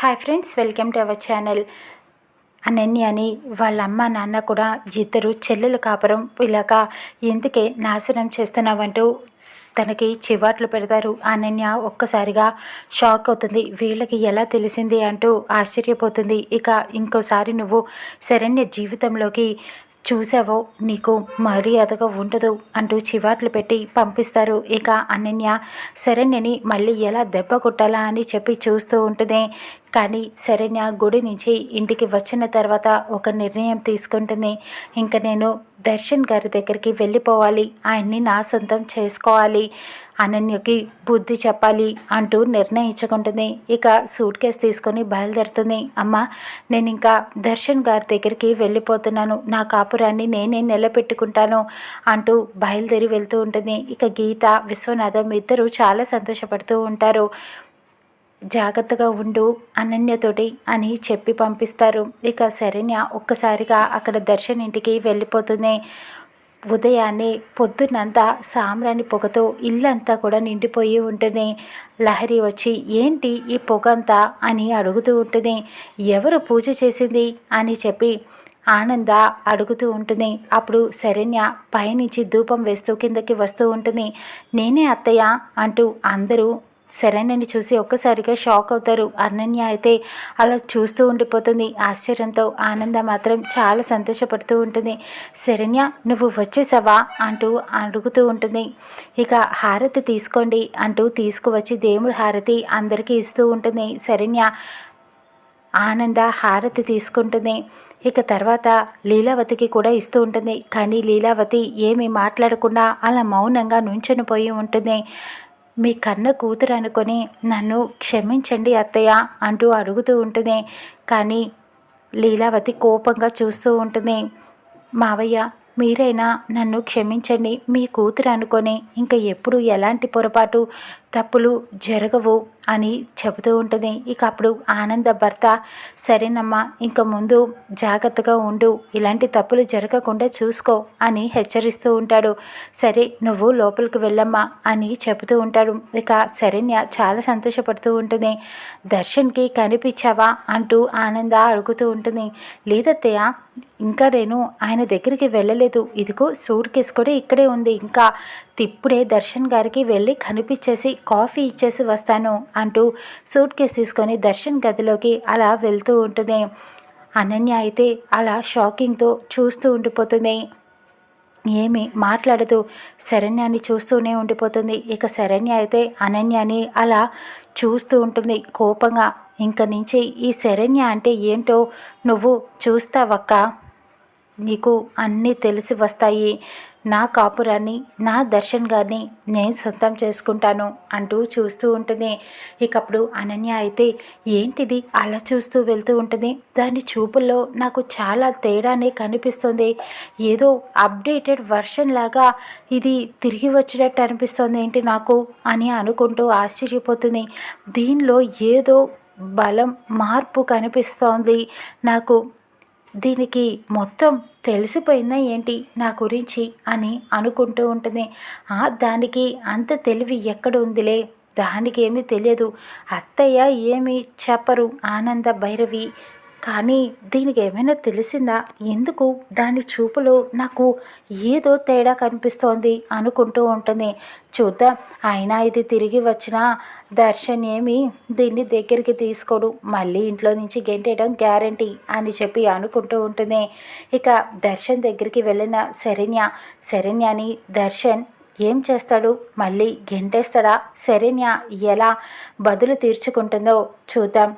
Hi friends, welcome to our channel. అనన్యని వాళ్ళ అమ్మ నాన్న కూడా ఇద్దరు చెల్లెలు కాపురం ఇలాగా ఎందుకే నాశనం చేస్తున్నావంటూ తనకి చివాట్లు పెడతారు. అనన్య ఒక్కసారిగా షాక్ అవుతుంది. వీళ్ళకి ఎలా తెలిసింది అంటూ ఆశ్చర్యపోతుంది. ఇక ఇంకోసారి నువ్వు శరణ్య జీవితంలోకి చూసావో నీకు మర్యాదగా ఉండదు అంటూ చివాట్లు పెట్టి పంపిస్తారు. ఇక అనన్య శరణ్యని మళ్ళీ ఎలా దెబ్బ కొట్టాలా అని చెప్పి చూస్తూ ఉంటుంది. కానీ శరణ్య గుడి నుంచి ఇంటికి వచ్చిన తర్వాత ఒక నిర్ణయం తీసుకుంటుంది. ఇంకా నేను దర్శన్ గారి దగ్గరికి వెళ్ళిపోవాలి, ఆయన్ని నా సొంతం చేసుకోవాలి, అనన్యకి బుద్ధి చెప్పాలి అంటూ నిర్ణయించుకుంటుంది. ఇక సూట్ కేసు తీసుకొని బయలుదేరుతుంది. అమ్మ, నేను ఇంకా దర్శన్ గారి దగ్గరికి వెళ్ళిపోతున్నాను, నా కాపురాన్ని నేనే నిలబెట్టుకుంటాను అంటూ బయలుదేరి వెళ్తూ ఉంటుంది. ఇక గీత విశ్వనాథం ఇద్దరు చాలా సంతోషపడుతూ ఉంటారు. జాగ్రత్తగా ఉండు అనన్యతోటి అని చెప్పి పంపిస్తారు. ఇక శరణ్య ఒక్కసారిగా అక్కడ దర్శన్ ఇంటికి వెళ్ళిపోతుంది. ఉదయాన్నే పొద్దున్నంతా సాంబ్రాణి పొగతో ఇల్లంతా కూడా నిండిపోయి ఉంటుంది. లహరి వచ్చి ఏంటి ఈ పొగంతా అని అడుగుతూ ఉంటుంది. ఎవరు పూజ చేసింది అని చెప్పి ఆనంద అడుగుతూ ఉంటుంది. అప్పుడు శరణ్య పైనుంచి ధూపం వేస్తూ కిందకి వస్తూ ఉంటుంది. నేనే అత్తయ్య అంటూ అందరూ శరణ్యని చూసి ఒక్కసారిగా షాక్ అవుతారు. అనన్య అయితే అలా చూస్తూ ఉండిపోతుంది ఆశ్చర్యంతో. ఆనంద మాత్రం చాలా సంతోషపడుతూ ఉంటుంది. శరణ్య, నువ్వు వచ్చేసావా అంటూ అడుగుతూ ఉంటుంది. ఇక హారతి తీసుకోండి అంటూ తీసుకువచ్చి దేవుడి హారతి అందరికీ ఇస్తూ ఉంటుంది. శరణ్య ఆనంద హారతి తీసుకుంటుంది. ఇక తర్వాత లీలావతికి కూడా ఇస్తూ ఉంటుంది. కానీ లీలావతి ఏమీ మాట్లాడకుండా అలా మౌనంగా నుంచొని పోయి ఉంటుంది. మీ కన్న కూతురు అనుకొని నన్ను క్షమించండి అత్తయ్య అంటూ అడుగుతూ ఉంటుంది. కానీ లీలావతి కోపంగా చూస్తూ ఉంటుంది. మావయ్య, మీరైనా నన్ను క్షమించండి, మీ కూతురు అనుకొని ఇంకా ఎప్పుడు ఎలాంటి పొరపాటు తప్పులు జరగవు అని చెబుతూ ఉంటుంది. ఇక అప్పుడు ఆనంద భర్త సరేనమ్మా, ఇంక ముందు జాగ్రత్తగా ఉండు, ఇలాంటి తప్పులు జరగకుండా చూసుకో అని హెచ్చరిస్తూ ఉంటాడు. సరే నువ్వు లోపలికి వెళ్ళమ్మా అని చెబుతూ ఉంటాడు. ఇక శరణ్య చాలా సంతోషపడుతూ ఉంటుంది. దర్శన్కి కనిపించావా అంటూ ఆనంద అడుగుతూ ఉంటుంది. లేదత్తయ్య, ఇంకా నేను ఆయన దగ్గరికి వెళ్ళలేదు, ఇదిగో సూట్ కేసు కూడా ఇక్కడే ఉంది, ఇంకా ఇప్పుడే దర్శన్ గారికి వెళ్ళి కనిపించేసి కాఫీ ఇచ్చేసి వస్తాను అంటూ సూట్ కేసు తీసుకొని దర్శన్ గదిలోకి అలా వెళ్తూ ఉంటుంది. అనన్య అయితే అలా షాకింగ్తో చూస్తూ ఉండిపోతుంది. ఏమి మాట్లాడుతూ శరణ్యాన్ని చూస్తూనే ఉండిపోతుంది. ఇక శరణ్య అయితే అనన్యని అలా చూస్తూ ఉంటుంది కోపంగా. ఇంక నుంచి ఈ శరణ్య అంటే ఏంటో నువ్వు చూస్తావక్క, నీకు అన్నీ తెలిసి వస్తాయి, నా కాపురాన్ని నా దర్శన్ గారిని నేను సొంతం చేసుకుంటాను అంటూ చూస్తూ ఉంటుంది. ఇకప్పుడు అనన్య అయితే ఏంటిది అలా చూస్తూ వెళ్తూ ఉంటుంది. దాని చూపుల్లో నాకు చాలా తేడానే కనిపిస్తుంది, ఏదో అప్డేటెడ్ వర్షన్ లాగా ఇది తిరిగి వచ్చినట్టు అనిపిస్తుంది ఏంటి నాకు అని అనుకుంటూ ఆశ్చర్యపోతుంది. దీనిలో ఏదో బలం మార్పు కనిపిస్తోంది నాకు, దీనికి మొత్తం తెలిసిపోయిందా ఏంటి నా గురించి అని అనుకుంటూ ఉంటుంది. దానికి అంత తెలివి ఎక్కడ ఉందిలే, దానికి ఏమీ తెలియదు, అత్తయ్య ఏమీ చెప్పరు ఆనంద భైరవి, కానీ దీనికి ఏమైనా తెలిసిందా, ఎందుకు దాని చూపులో నాకు ఏదో తేడా కనిపిస్తోంది అనుకుంటూ ఉంటుంది. చూద్దాం, అయినా ఇది తిరిగి వచ్చిన దర్శన్ ఏమి దీన్ని దగ్గరికి తీసుకోడు, మళ్ళీ ఇంట్లో నుంచి గెంటేయడం గ్యారంటీ అని చెప్పి అనుకుంటూ ఉంటుంది. ఇక దర్శన్ దగ్గరికి వెళ్ళిన శరణ్యని దర్శన్ ఏం చేస్తాడు, మళ్ళీ గెంటేస్తాడా, శరణ్య ఎలా బదులు తీర్చుకుంటుందో చూద్దాం.